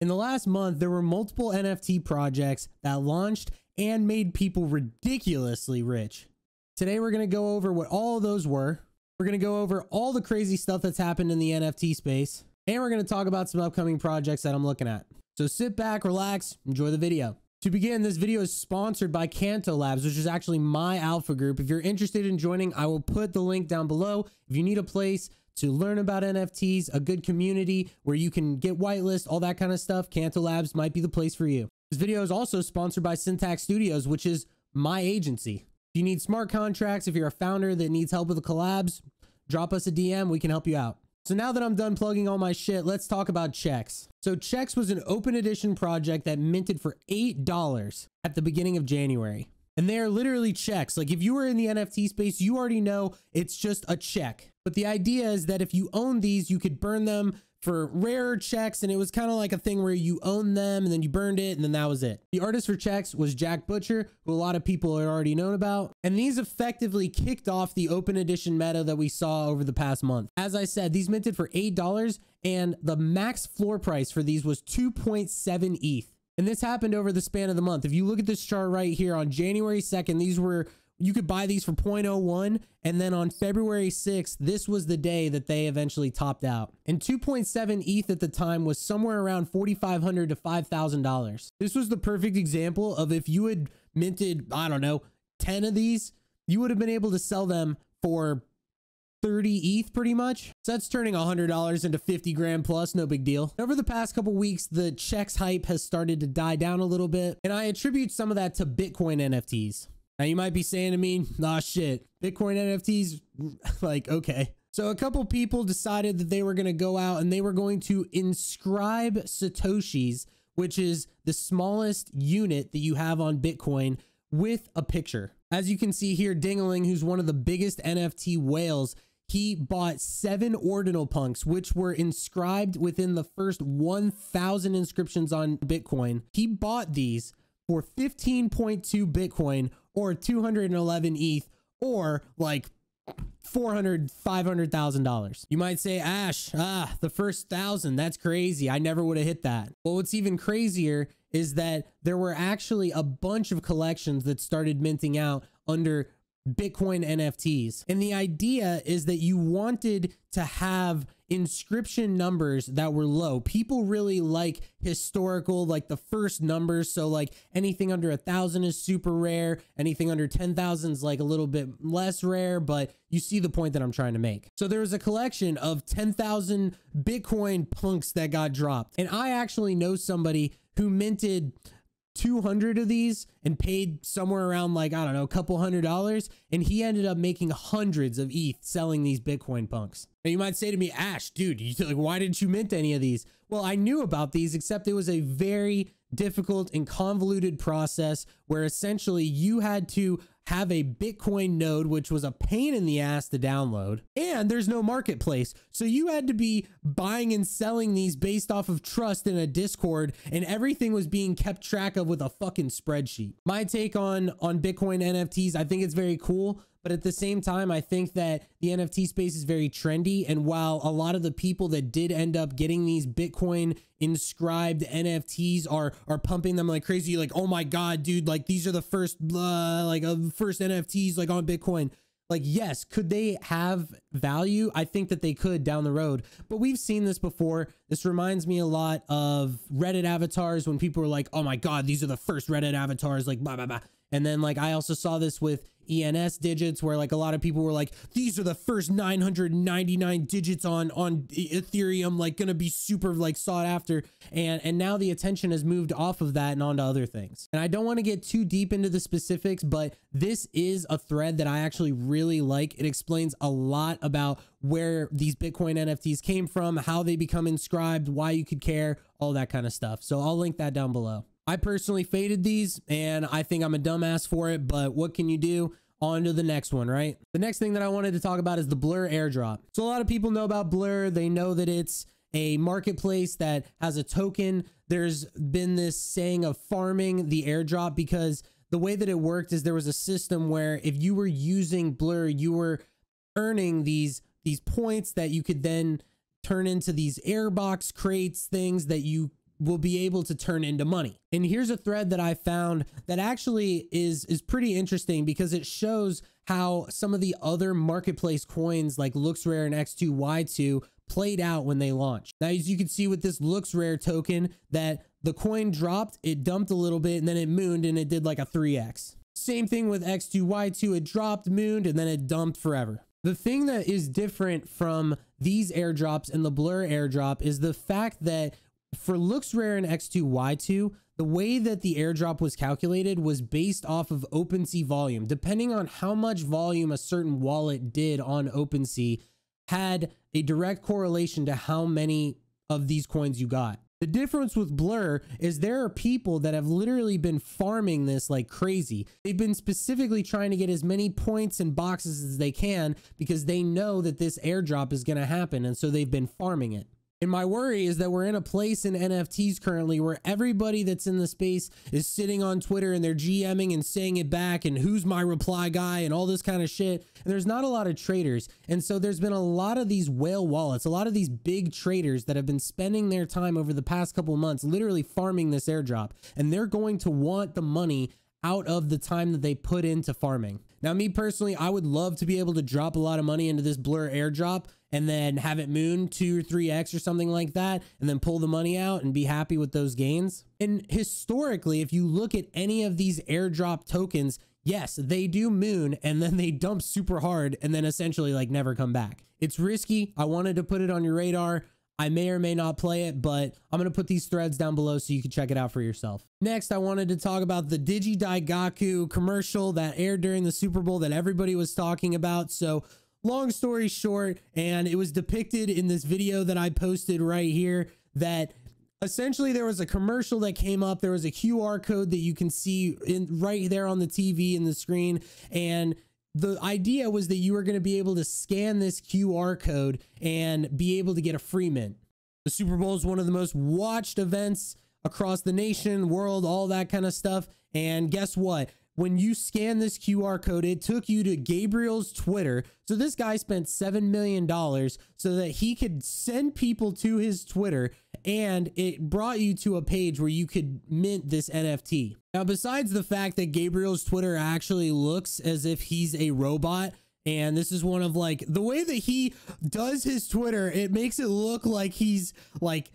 In the last month, there were multiple NFT projects that launched and made people ridiculously rich. Today, we're going to go over what all of those were. We're going to go over all the crazy stuff that's happened in the NFT space. And we're going to talk about some upcoming projects that I'm looking at. So sit back, relax, enjoy the video. To begin, this video is sponsored by Canto Labs, which is actually my alpha group. If you're interested in joining, I will put the link down below. If you need a place to learn about NFTs, a good community where you can get whitelist, all that kind of stuff, Canto Labs might be the place for you. This video is also sponsored by Syntax Studios, which is my agency. If you need smart contracts, if you're a founder that needs help with the collabs, drop us a DM, we can help you out. So now that I'm done plugging all my shit, let's talk about Checks. So Checks was an open edition project that minted for $8 at the beginning of January. And they are literally checks. Like if you were in the NFT space, you already know it's just a check. But the idea is that if you own these, you could burn them for rarer checks. And it was kind of like a thing where you own them and then you burned it and then that was it. The artist for Checks was Jack Butcher, who a lot of people had already known about. And these effectively kicked off the open edition meta that we saw over the past month. As I said, these minted for $8 and the max floor price for these was 2.7 ETH. And this happened over the span of the month. If you look at this chart right here on January 2nd, you could buy these for 0.01. And then on February 6th, this was the day that they eventually topped out. And 2.7 ETH at the time was somewhere around $4,500 to $5,000. This was the perfect example of if you had minted, I don't know, 10 of these, you would have been able to sell them for 30 ETH pretty much. So that's turning $100 into 50 grand plus, no big deal. Over the past couple weeks, the Checks hype has started to die down a little bit. And I attribute some of that to Bitcoin NFTs. Now you might be saying to me, nah, shit, Bitcoin NFTs, like, okay. So a couple people decided that they were going to go out and they were going to inscribe Satoshis, which is the smallest unit that you have on Bitcoin, with a picture. As you can see here, Dingaling, who's one of the biggest NFT whales, he bought 7 ordinal punks, which were inscribed within the first 1,000 inscriptions on Bitcoin. He bought these for 15.2 Bitcoin or 211 ETH or like $500,000. You might say, Ash, the first 1,000, that's crazy. I never would have hit that. Well, what's even crazier is that there were actually a bunch of collections that started minting out under Bitcoin NFTs. And the idea is that you wanted to have inscription numbers that were low. People really like historical, like the first numbers. So like anything under 1,000 is super rare. Anything under 10,000 is like a little bit less rare, but you see the point that I'm trying to make. So there was a collection of 10,000 Bitcoin punks that got dropped. And I actually know somebody who minted 200 of these and paid somewhere around like, I don't know, a couple $100. And he ended up making hundreds of ETH selling these Bitcoin punks. Now you might say to me, Ash, dude, why didn't you mint any of these? Well, I knew about these, except it was a very difficult and convoluted process where essentially you had to have a Bitcoin node, which was a pain in the ass to download, and there's no marketplace. So you had to be buying and selling these based off of trust in a Discord, and everything was being kept track of with a fucking spreadsheet. My take on Bitcoin NFTs, I think it's very cool, but at the same time, I think that the NFT space is very trendy. And while a lot of the people that did end up getting these Bitcoin inscribed NFTs are pumping them like crazy, like, oh my God, dude, like these are the first, first NFTs like on Bitcoin. Like, yes, could they have value? I think that they could down the road, but we've seen this before. This reminds me a lot of Reddit avatars when people were like, oh my God, these are the first Reddit avatars, like blah, blah, blah. And then like, I also saw this with ENS digits where like a lot of people were like, these are the first 999 digits on Ethereum, like gonna be super like sought after. And now the attention has moved off of that and onto other things. And I don't want to get too deep into the specifics, but this is a thread that I actually really like. It explains a lot about where these Bitcoin NFTs came from, how they become inscribed, why you could care, all that kind of stuff. So I'll link that down below. I personally faded these and I think I'm a dumbass for it, but what can you do? On to the next one, right? The next thing that I wanted to talk about is the Blur airdrop. So a lot of people know about Blur. They know that it's a marketplace that has a token. There's been this saying of farming the airdrop because the way that it worked is there was a system where if you were using Blur, you were earning these points that you could then turn into these airbox crates, things that you will be able to turn into money. And here's a thread that I found that actually is pretty interesting because it shows how some of the other marketplace coins like LooksRare and X2Y2 played out when they launched. Now, as you can see with this LooksRare token, that the coin dropped, it dumped a little bit, and then it mooned and it did like a 3x. Same thing with X2Y2, it dropped, mooned, and then it dumped forever. The thing that is different from these airdrops and the Blur airdrop is the fact that for LooksRare and X2Y2, the way that the airdrop was calculated was based off of OpenSea volume. Depending on how much volume a certain wallet did on OpenSea had a direct correlation to how many of these coins you got. The difference with Blur is there are people that have literally been farming this like crazy. They've been specifically trying to get as many points and boxes as they can because they know that this airdrop is going to happen, and so they've been farming it. And my worry is that we're in a place in NFTs currently where everybody that's in the space is sitting on Twitter and they're GMing and saying it back and who's my reply guy and all this kind of shit. And there's not a lot of traders. And so there's been a lot of these whale wallets, a lot of these big traders that have been spending their time over the past couple of months literally farming this airdrop. And they're going to want the money out of the time that they put into farming. Now, me personally, I would love to be able to drop a lot of money into this Blur airdrop and then have it moon 2 or 3x or something like that, and then pull the money out and be happy with those gains. And historically, if you look at any of these airdrop tokens, yes, they do moon and then they dump super hard and then essentially like never come back. It's risky. I wanted to put it on your radar. I may or may not play it, but I'm going to put these threads down below so you can check it out for yourself. Next, I wanted to talk about the Digidaigaku commercial that aired during the Super Bowl that everybody was talking about. So long story short, and it was depicted in this video that I posted right here, that essentially there was a commercial that came up. There was a QR code that you can see right there on the TV in the screen. And the idea was that you were going to be able to scan this QR code and be able to get a free mint. The Super Bowl is one of the most watched events across the nation, world, all that kind of stuff. And guess what? When you scan this QR code, it took you to Gabriel's Twitter. So this guy spent $7 million so that he could send people to his Twitter, and it brought you to a page where you could mint this NFT. Now, besides the fact that Gabriel's Twitter actually looks as if he's a robot, and this is one of like the way that he does his Twitter, it makes it look like he's like,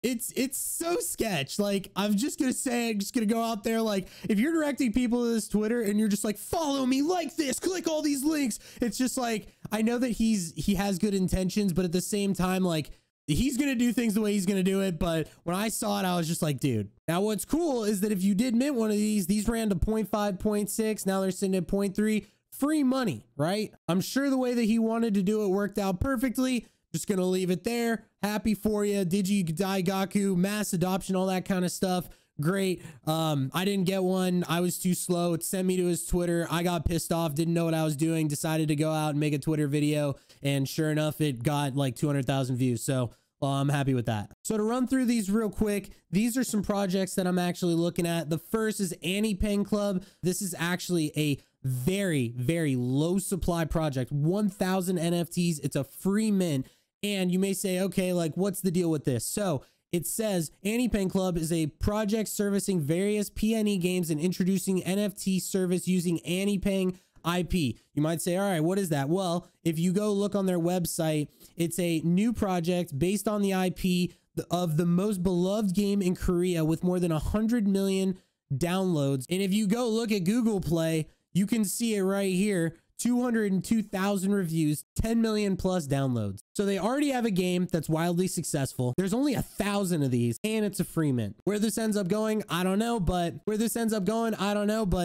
it's so sketch. Like, I'm just gonna go out there, like, if you're directing people to this Twitter and you're just like, follow me, like this, click all these links, it's just like, I know that he has good intentions, but at the same time, like, he's gonna do things the way he's gonna do it. But when I saw it, I was just like, dude. Now what's cool is that if you did mint one of these ran to 0.5, 0.6, now they're sitting at 0.3, free money, right? I'm sure the way that he wanted to do it worked out perfectly. Just gonna leave it there. Happy for you. Digidaigaku, mass adoption, all that kind of stuff. Great. I didn't get one. I was too slow. It sent me to his Twitter. I got pissed off, didn't know what I was doing, decided to go out and make a Twitter video. And sure enough, it got like 200,000 views. So I'm happy with that. So to run through these real quick, these are some projects that I'm actually looking at. The first is Annie Pen Club. This is actually a very, very low supply project, 1,000 NFTs. It's a free mint. And you may say, okay, like, what's the deal with this? So it says Annie Pen Club is a project servicing various PNE games and introducing NFT service using Annie Pen IP. You might say, all right, what is that? Well, if you go look on their website, it's a new project based on the IP of the most beloved game in Korea with more than 100 million downloads. And if you go look at Google Play, you can see it right here. 202,000 reviews, 10 million plus downloads. So they already have a game that's wildly successful. There's only 1,000 of these and it's a free mint. Where this ends up going, I don't know, but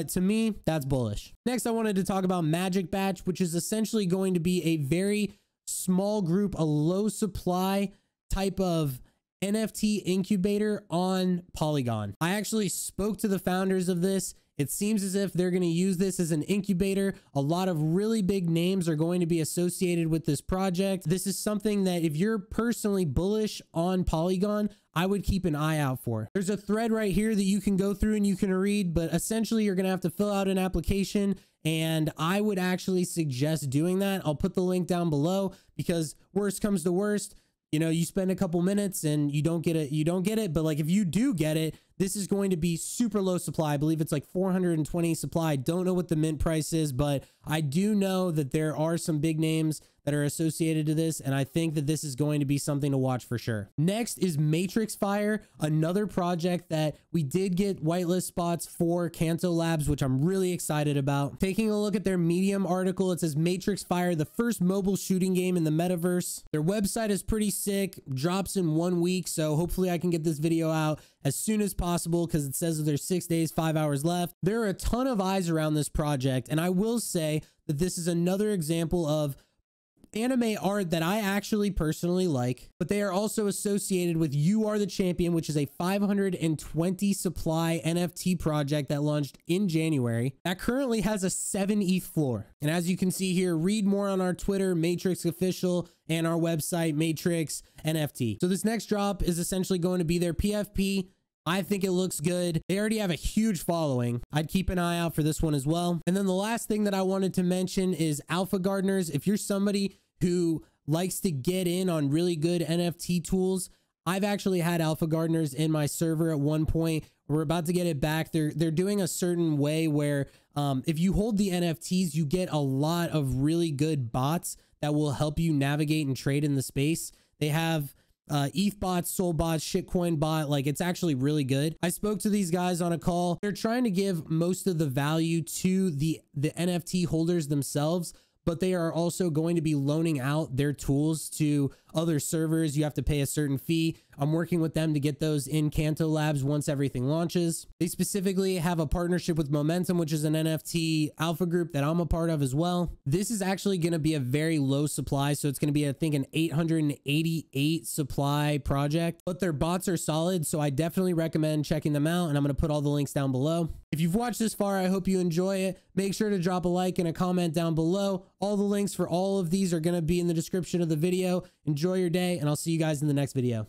to me, that's bullish. Next, I wanted to talk about Magic Batch, which is essentially going to be a very small group, a low supply type of NFT incubator on Polygon. I actually spoke to the founders of this. It seems as if they're going to use this as an incubator. A lot of really big names are going to be associated with this project. This is something that if you're personally bullish on Polygon, I would keep an eye out for. There's a thread right here that you can go through and you can read, but essentially you're going to have to fill out an application. And I would actually suggest doing that. I'll put the link down below because worst comes to worst, you know, you spend a couple minutes and you don't get it. But like, if you do get it, this is going to be super low supply. I believe it's like 420 supply. Don't know what the mint price is, but I do know that there are some big names that are associated to this, and I think that this is going to be something to watch for sure. Next is Matrix Fire, another project that we did get whitelist spots for Kanto Labs, which I'm really excited about. Taking a look at their Medium article, it says Matrix Fire, the first mobile shooting game in the metaverse. Their website is pretty sick, drops in 1 week, so hopefully I can get this video out as soon as possible because it says that there's 6 days, 5 hours left. There are a ton of eyes around this project, and I will say that this is another example of anime art that I actually personally like, but they are also associated with You Are the Champion, which is a 520 supply NFT project that launched in January that currently has a 7 ETH floor. And as you can see here, read more on our Twitter, Matrix Official, and our website, Matrix NFT. So this next drop is essentially going to be their PFP. I think it looks good. They already have a huge following. I'd keep an eye out for this one as well. And then the last thing that I wanted to mention is Alpha Gardeners. If you're somebody who likes to get in on really good NFT tools, I've actually had Alpha Gardeners in my server at one point. We're about to get it back. They're doing a certain way where if you hold the NFTs, you get a lot of really good bots that will help you navigate and trade in the space. They have ETH bots, Soul bots, Shitcoin bot. Like, it's actually really good. I spoke to these guys on a call. They're trying to give most of the value to the NFT holders themselves, but they are also going to be loaning out their tools to other servers. You have to pay a certain fee. I'm working with them to get those in Kanto Labs once everything launches. They specifically have a partnership with Momentum, which is an NFT alpha group that I'm a part of as well. This is actually going to be a very low supply. So it's going to be, I think, an 888 supply project, but their bots are solid. So I definitely recommend checking them out. And I'm going to put all the links down below. If you've watched this far, I hope you enjoy it. Make sure to drop a like and a comment down below. All the links for all of these are going to be in the description of the video. Enjoy your day, and I'll see you guys in the next video.